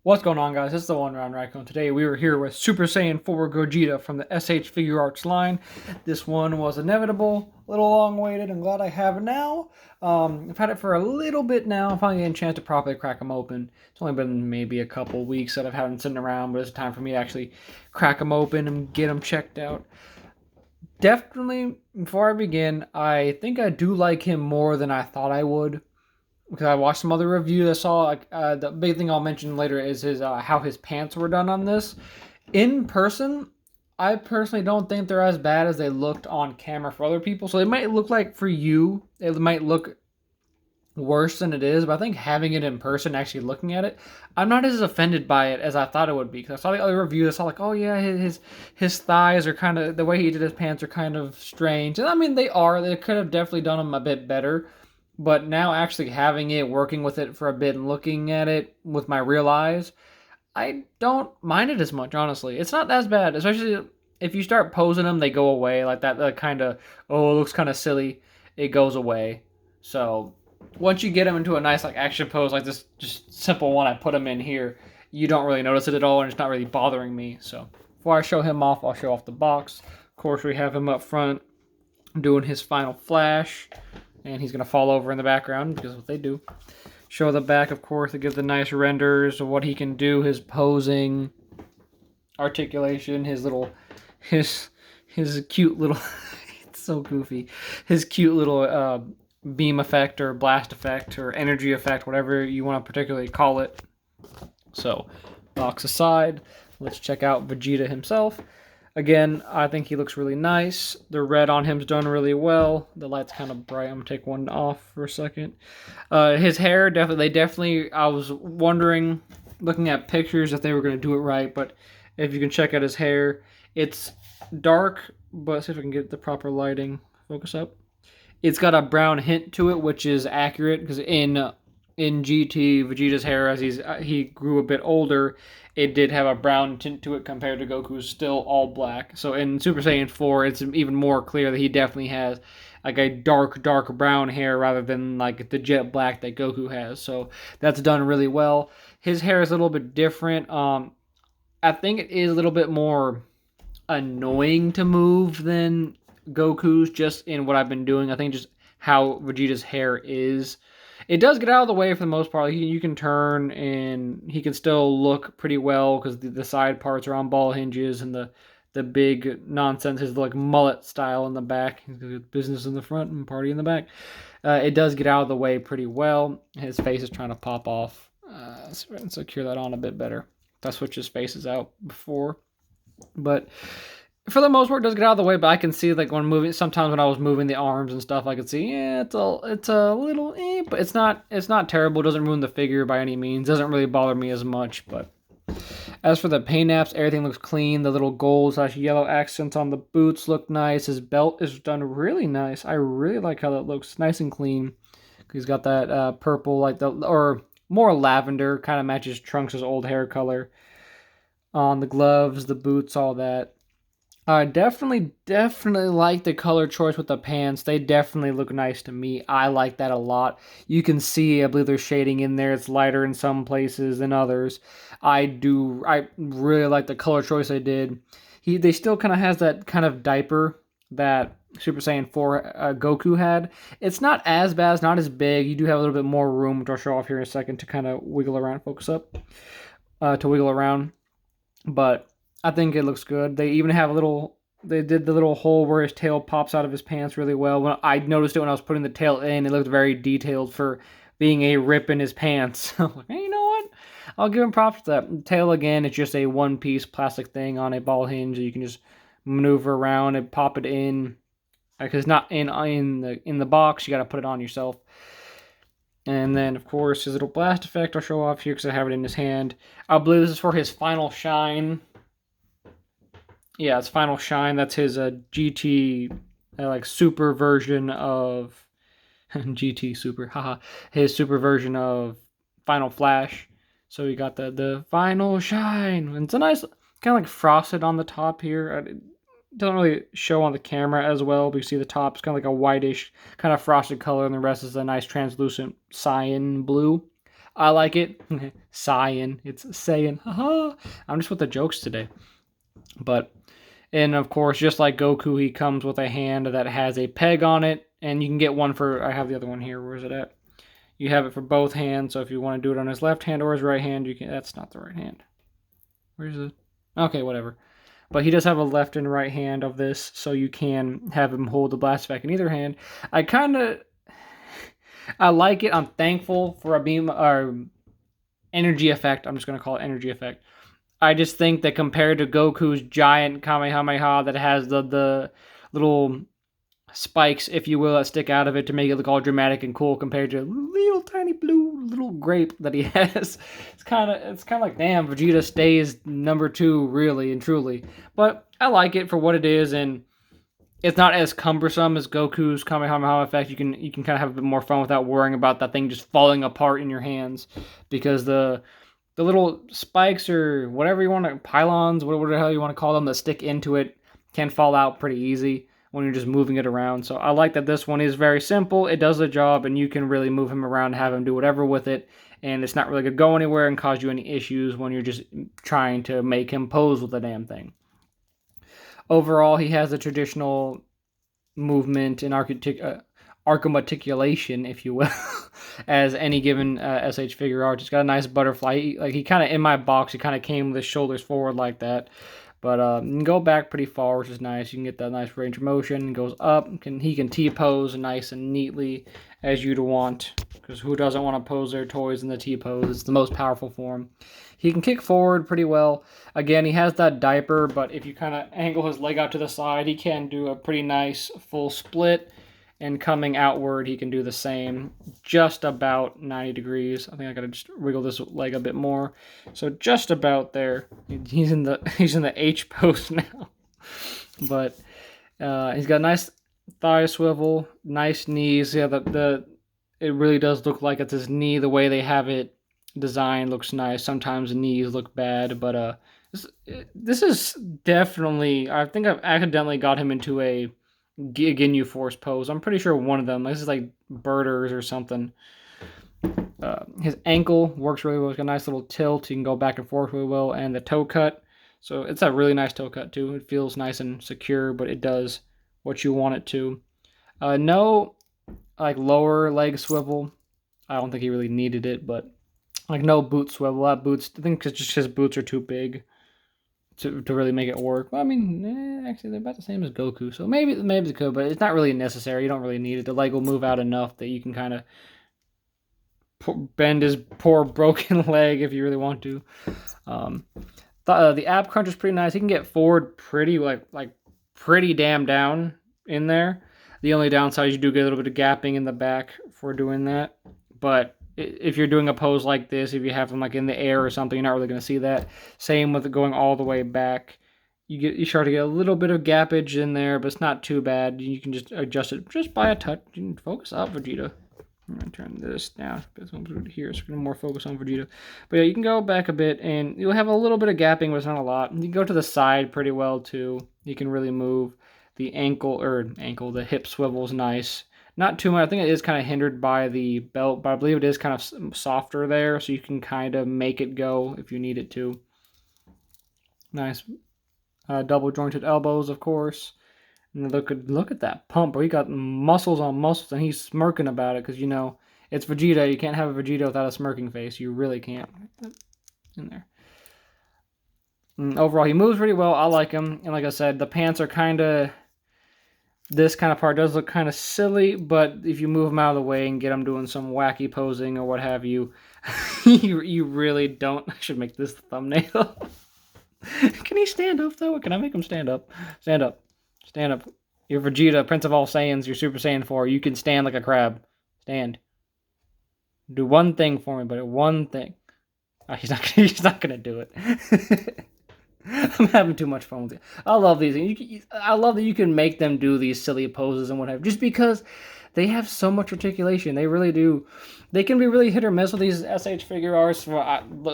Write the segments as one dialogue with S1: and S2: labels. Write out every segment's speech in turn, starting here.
S1: What's going on, guys? It's the One Round Raccoon. Today we were here with Super Saiyan 4 Gogeta from the SH Figuarts line. This one was inevitable, a little long waited. I'm glad I have it now. I've had it for a little bit now. I'm finally getting a chance to properly crack them open. It's only been maybe a couple weeks that I've had them sitting around, but it's time for me to actually crack them open and get them checked out. Definitely, before I begin, I think I do like him more than I thought I would because I watched some other reviews. I saw the big thing I'll mention later is his how his pants were done on this. In person, I personally don't think they're as bad as they looked on camera for other people. So they might look like for you, it might look worse than it is. But I think having it in person, actually looking at it, I'm not as offended by it as I thought it would be. Because I saw the other reviews, I saw like, oh yeah, his thighs are kind of the way he did his pants are kind of strange. And I mean, they are. They could have definitely done them a bit better. But now actually having it, working with it for a bit and looking at it with my real eyes, I don't mind it as much, honestly. It's not as bad, especially if you start posing them, they go away. Like that kind of, oh, it looks kind of silly. It goes away. So once you get them into a nice like action pose like this, just simple one I put them in here, you don't really notice it at all, and it's not really bothering me. So before I show him off, I'll show off the box. Of course, we have him up front doing his final flash. And he's going to fall over in the background because what they do. Show the back, of course, to give the nice renders of what he can do, his posing, articulation, his cute little, it's so goofy, his cute little beam effect or blast effect or energy effect, whatever you want to particularly call it. So, box aside, let's check out Vegeta himself. Again, I think he looks really nice. The red on him's done really well. The light's kind of bright. I'm gonna take one off for a second. His hair, definitely. I was wondering, looking at pictures, if they were gonna do it right. But if you can check out his hair, it's dark. But let's see if I can get the proper lighting. Focus up. It's got a brown hint to it, which is accurate because in GT, Vegeta's hair as he grew a bit older, it did have a brown tint to it compared to Goku's still all black. So in Super Saiyan 4, it's even more clear that he definitely has like a dark brown hair rather than like the jet black that Goku has. So that's done really well. His hair is a little bit different. I think it is a little bit more annoying to move than Goku's just in what I've been doing. I think just how Vegeta's hair is. It does get out of the way for the most part. You can turn and he can still look pretty well because the side parts are on ball hinges and the big nonsense is like mullet style in the back. Business in the front and party in the back. It does get out of the way pretty well. His face is trying to pop off. So secure that on a bit better. I'll switch his faces out before. But for the most part, it does get out of the way. But I can see like when moving. Sometimes when I was moving the arms and stuff, I could see it's a little, but it's not terrible. It doesn't ruin the figure by any means. It doesn't really bother me as much. But as for the paint apps, everything looks clean. The little gold / yellow accents on the boots look nice. His belt is done really nice. I really like how that looks, nice and clean. He's got that purple, like or more lavender, kind of matches Trunks' old hair color. On the gloves, the boots, all that. I definitely like the color choice with the pants. They definitely look nice to me. I like that a lot. You can see, I believe there's shading in there. It's lighter in some places than others. I really like the color choice they did. They still kind of has that kind of diaper that Super Saiyan 4 Goku had. It's not as bad. It's not as big. You do have a little bit more room, which I'll show off here in a second, to kind of wiggle around. Focus up. To wiggle around. But I think it looks good. They even have they did the little hole where his tail pops out of his pants really well. When I noticed it when I was putting the tail in, it looked very detailed for being a rip in his pants. I'm like, hey, you know what? I'll give him props for that. The tail, again, it's just a one-piece plastic thing on a ball hinge that you can just maneuver around and pop it in. Because it's not in the box, you got to put it on yourself. And then, of course, his little blast effect I'll show off here because I have it in his hand. I believe this is for his final shine. Yeah, it's final shine. That's his GT, like, super version of... GT super, haha. His super version of Final Flash. So we got the final shine. And it's a nice, kind of like frosted on the top here. Doesn't really show on the camera as well, but you see the top is kind of like a whitish kind of frosted color, and the rest is a nice translucent cyan blue. I like it. Saiyan. It's Saiyan. Haha. I'm just with the jokes today. But, and of course, just like Goku, he comes with a hand that has a peg on it. And you can get one for, I have the other one here. Where is it at? You have it for both hands. So if you want to do it on his left hand or his right hand, you can. That's not the right hand. Where's it? Okay, whatever. But he does have a left and right hand of this, so you can have him hold the blast back in either hand. I like it. I'm thankful for a beam or energy effect. I'm just gonna call it energy effect. I just think that compared to Goku's giant Kamehameha that has the little spikes, if you will, that stick out of it to make it look all dramatic and cool, compared to little tiny blue little grape that he has. It's kind of like, damn, Vegeta stays number 2 really and truly. But I like it for what it is, and it's not as cumbersome as Goku's Kamehameha effect. You can kind of have a bit more fun without worrying about that thing just falling apart in your hands, because the little spikes or whatever you want to, pylons, whatever the hell you want to call them, that stick into it can fall out pretty easy when you're just moving it around. So I like that this one is very simple. It does the job, and you can really move him around and have him do whatever with it. And it's not really going to go anywhere and cause you any issues when you're just trying to make him pose with the damn thing. Overall, he has a traditional movement and articulation, if you will, as any given SH Figuarts. It's got a nice butterfly. Like, he kind of, in my box, he kind of came with his shoulders forward like that. But you can go back pretty far, which is nice. You can get that nice range of motion. It goes up. He can T-pose nice and neatly as you'd want, because who doesn't want to pose their toys in the T-pose? It's the most powerful form. He can kick forward pretty well. Again, he has that diaper, but if you kind of angle his leg out to the side, he can do a pretty nice full split. And coming outward, he can do the same, just about 90 degrees. I think I gotta just wiggle this leg a bit more. So just about there. He's in the H pose now. But he's got a nice thigh swivel, nice knees. Yeah, it really does look like it's his knee. The way they have it designed looks nice. Sometimes the knees look bad, but this is definitely, I think I've accidentally got him into a Ginyu Force pose. I'm pretty sure one of them. This is like Birders or something. His ankle works really well. It's got a nice little tilt. You can go back and forth really well. And the toe cut. So it's a really nice toe cut too. It feels nice and secure, but it does what you want it to. No like lower leg swivel. I don't think he really needed it, but like no boot swivel. That boots, I think, because just his boots are too big to really make it work. Well, I mean, actually, they're about the same as Goku, so maybe they could, but it's not really necessary. You don't really need it. The leg will move out enough that you can kind of bend his poor broken leg if you really want to. The ab crunch is pretty nice. He can get forward pretty, like pretty damn down in there. The only downside is you do get a little bit of gapping in the back for doing that, but if you're doing a pose like this, if you have them like in the air or something, you're not really going to see that. Same with it going all the way back. You start to get a little bit of gappage in there, but it's not too bad. You can just adjust it just by a touch. You can focus up, Vegeta. I'm going to turn this down because I'm here, so we're going to more focus on Vegeta. But yeah, you can go back a bit, and you'll have a little bit of gapping, but it's not a lot. You can go to the side pretty well, too. You can really move. The the hip swivel is nice. Not too much. I think it is kind of hindered by the belt, but I believe it is kind of softer there, so you can kind of make it go if you need it to. Nice double jointed elbows, of course. And look at that pump, bro. He got muscles on muscles, and he's smirking about it because, you know, it's Vegeta. You can't have a Vegeta without a smirking face. You really can't. In there. And overall, he moves really well. I like him. And like I said, the pants are kind of... This kind of part does look kind of silly, but if you move him out of the way and get him doing some wacky posing or what have you, you really don't... I should make this the thumbnail. Can he stand up, though? Can I make him stand up? Stand up. Stand up. You're Vegeta, Prince of all Saiyans. You're Super Saiyan 4. You can stand like a crab. Stand. Do one thing for me, buddy. One thing. Oh, he's not gonna do it. I'm having too much fun with it. I love these. I love that you can make them do these silly poses and whatever, just because they have so much articulation. They really do. They can be really hit or miss with these SH Figuarts.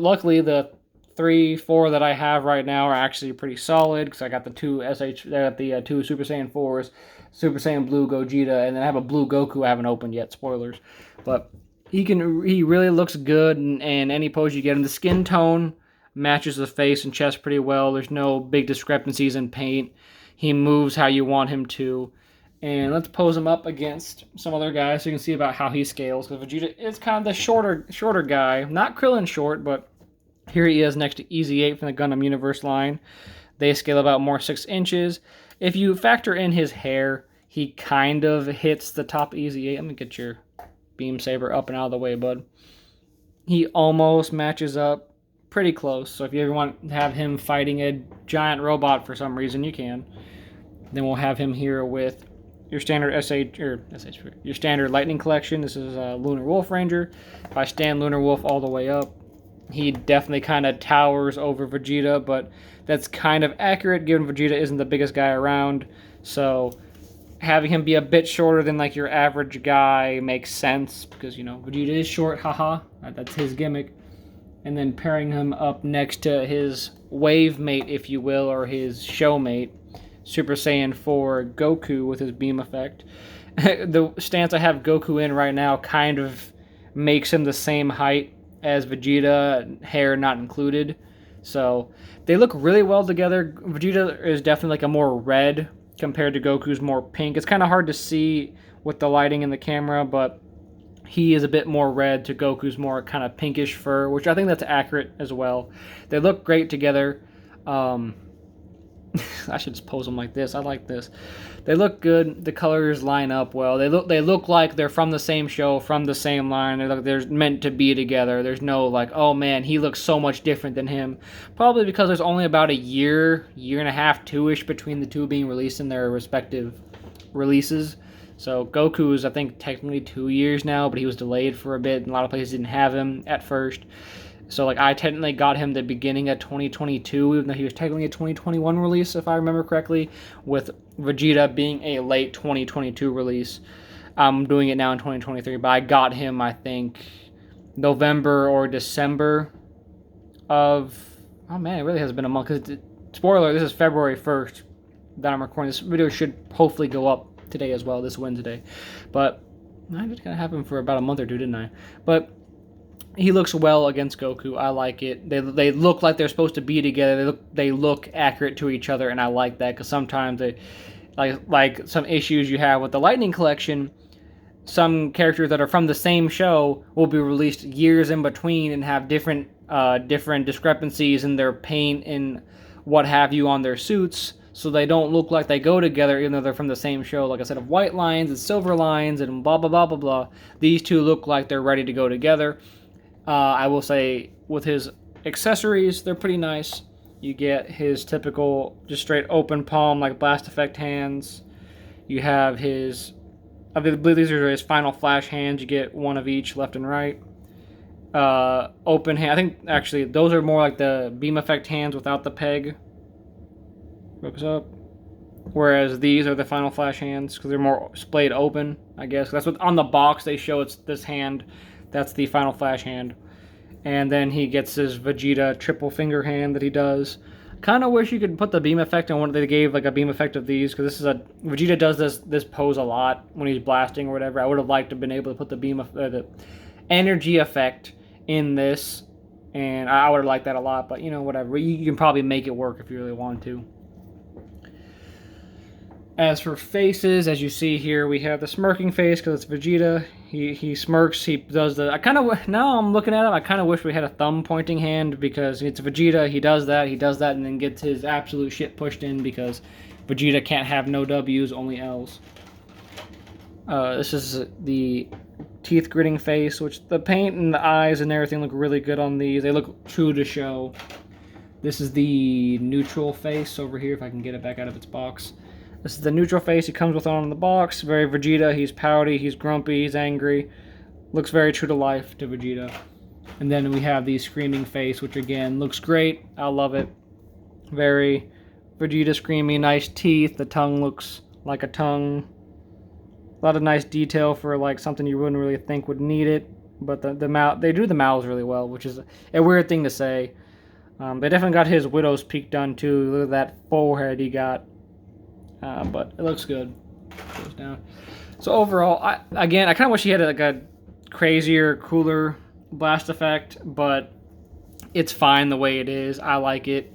S1: Luckily, the 3-4 that I have right now are actually pretty solid, because I got the two two Super Saiyan 4s, Super Saiyan Blue Gogeta, and then I have a Blue Goku I haven't opened yet. Spoilers, but He really looks good in any pose you get him. The skin tone matches the face and chest pretty well. There's no big discrepancies in paint. He moves how you want him to. And let's pose him up against some other guys so you can see about how he scales. Because Vegeta is kind of the shorter guy. Not Krillin short, but here he is next to EZ8 from the Gundam Universe line. They scale about more 6 inches. If you factor in his hair, he kind of hits the top EZ8. Let me get your beam saber up and out of the way, bud. He almost matches up pretty close. So if you ever want to have him fighting a giant robot for some reason, you can. Then we'll have him here with your standard your standard Lightning Collection. This is Lunar Wolf Ranger. If I stand Lunar Wolf all the way up, he definitely kind of towers over Vegeta, but that's kind of accurate given Vegeta isn't the biggest guy around. So having him be a bit shorter than like your average guy makes sense because, you know, Vegeta is short, haha. That's his gimmick. And then pairing him up next to his wave mate, if you will, or his show mate, Super Saiyan 4 Goku with his beam effect. The stance I have Goku in right now kind of makes him the same height as Vegeta, hair not included. So they look really well together. Vegeta is definitely like a more red compared to Goku's more pink. It's kind of hard to see with the lighting in the camera, but he is a bit more red to Goku's more kind of pinkish fur, which I think that's accurate as well. They look great together. I should just pose them like this. I like this. They look good. The colors line up well. They look like they're from the same show, from the same line. They're meant to be together. There's no like, oh man, he looks so much different than him. Probably because there's only about a year and a half, 2-ish between the two being released in their respective releases. So Goku is, I think, technically 2 years now, but he was delayed for a bit, and a lot of places didn't have him at first. So, like, I technically got him the beginning of 2022, even though he was technically a 2021 release, if I remember correctly, with Vegeta being a late 2022 release. I'm doing it now in 2023, but I got him, I think, November or December of... Oh, man, it really has been a month. Spoiler, this is February 1st that I'm recording. This video should hopefully go up today as well, this Wednesday. But I just gotta have him for about a month or two, didn't I? But he looks well against Goku. I like it. They look like they're supposed to be together. They look accurate to each other, and I like that because sometimes they like some issues you have with the Lightning Collection. Some characters that are from the same show will be released years in between and have different discrepancies in their paint and what have you on their suits, so they don't look like they go together even though they're from the same show. Like I said, of white lines and silver lines and blah blah blah blah blah. These two look like they're ready to go together. I will say with his accessories, they're pretty nice. You get his typical just straight open palm like blast effect hands. You have his, I believe these are his final flash hands. You get one of each, left and right. Open hand. I think actually those are more like the beam effect hands without the peg. Focus up. Whereas these are the final flash hands because they're more splayed open, I guess. That's what on the box they show. It's this hand. That's the final flash hand. And then he gets his Vegeta triple finger hand that he does. Kind of wish you could put the beam effect on one. They gave like a beam effect of these because this is Vegeta does this pose a lot when he's blasting or whatever. I would have liked to have been able to put the energy effect in this, and I would have liked that a lot. But you know, whatever. You can probably make it work if you really want to. As for faces, as you see here, we have the smirking face because it's Vegeta. He smirks. He does the. Now I'm looking at him. I kind of wish we had a thumb pointing hand because it's Vegeta. He does that, and then gets his absolute shit pushed in because Vegeta can't have no W's, only L's. This is the teeth gritting face, which the paint and the eyes and everything look really good on these. They look true to show. This is the neutral face over here. If I can get it back out of its box. This is the neutral face he comes with on the box. Very Vegeta. He's pouty, he's grumpy, he's angry. Looks very true to life to Vegeta. And then we have the screaming face, which again looks great. I love it. Very Vegeta screamy, nice teeth. The tongue looks like a tongue. A lot of nice detail for like something you wouldn't really think would need it. But the mouth, they do the mouths really well, which is a weird thing to say. They definitely got his widow's peak done too. Look at that forehead he got. But it looks good. Goes down. So overall, I kind of wish he had like a crazier, cooler blast effect, but it's fine the way it is. I like it.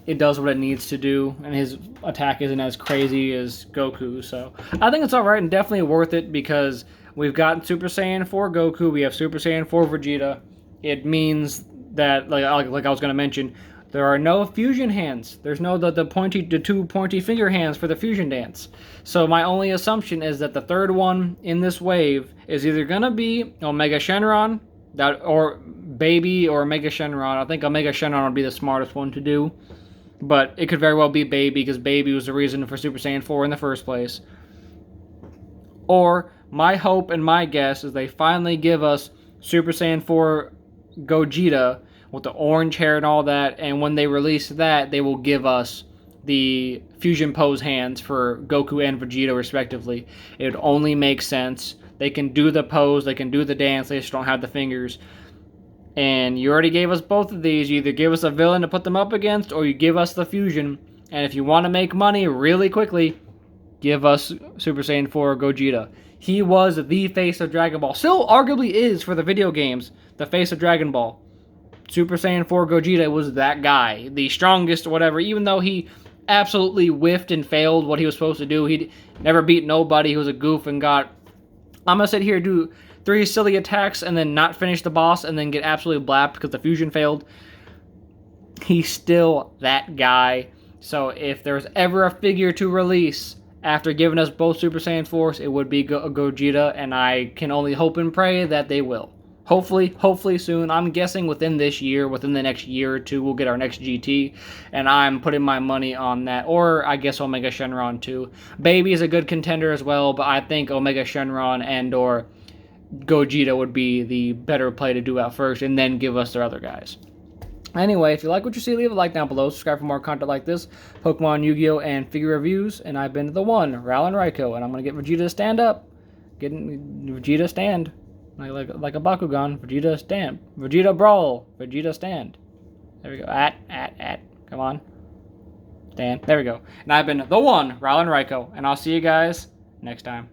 S1: It does what it needs to do, and his attack isn't as crazy as Goku. So I think it's all right and definitely worth it because we've gotten Super Saiyan 4 Goku. We have Super Saiyan 4 Vegeta. It means that, like I was going to mention, there are no fusion hands. There's no the two pointy finger hands for the fusion dance. So my only assumption is that the third one in this wave is either going to be Omega Shenron, or Baby, or Omega Shenron. I think Omega Shenron would be the smartest one to do. But it could very well be Baby, because Baby was the reason for Super Saiyan 4 in the first place. Or, my hope and my guess is they finally give us Super Saiyan 4 Gogeta with the orange hair and all that, and when they release that, they will give us the fusion pose hands for Goku and Vegeta, respectively. It would only make sense. They can do the pose, they can do the dance, they just don't have the fingers. And you already gave us both of these. You either give us a villain to put them up against, or you give us the fusion. And if you want to make money really quickly, give us Super Saiyan 4 Gogeta. He was the face of Dragon Ball. Still arguably is for the video games, the face of Dragon Ball. Super Saiyan 4 Gogeta was that guy. The strongest, whatever. Even though he absolutely whiffed and failed what he was supposed to do. He never beat nobody. He was a goof and got... I'm going to sit here and do 3 silly attacks and then not finish the boss and then get absolutely blapped because the fusion failed. He's still that guy. So if there's ever a figure to release after giving us both Super Saiyan 4s, it would be Gogeta, and I can only hope and pray that they will. Hopefully soon. I'm guessing within this year, within the next year or two, we'll get our next GT, and I'm putting my money on that. Or I guess Omega Shenron too. Baby is a good contender as well, but I think Omega Shenron and or Gogeta would be the better play to do out first, and then give us their other guys. Anyway, if you like what you see, leave a like down below. Subscribe for more content like this, Pokemon, Yu-Gi-Oh, and figure reviews. And I've been the one, Rallen Raiko, and I'm going to get Vegeta to stand up. Getting Vegeta stand. Like a Bakugan. Vegeta stand. Vegeta brawl. Vegeta stand. There we go. Come on. Stand. There we go. And I've been the one, Rallen Raiko, and I'll see you guys next time.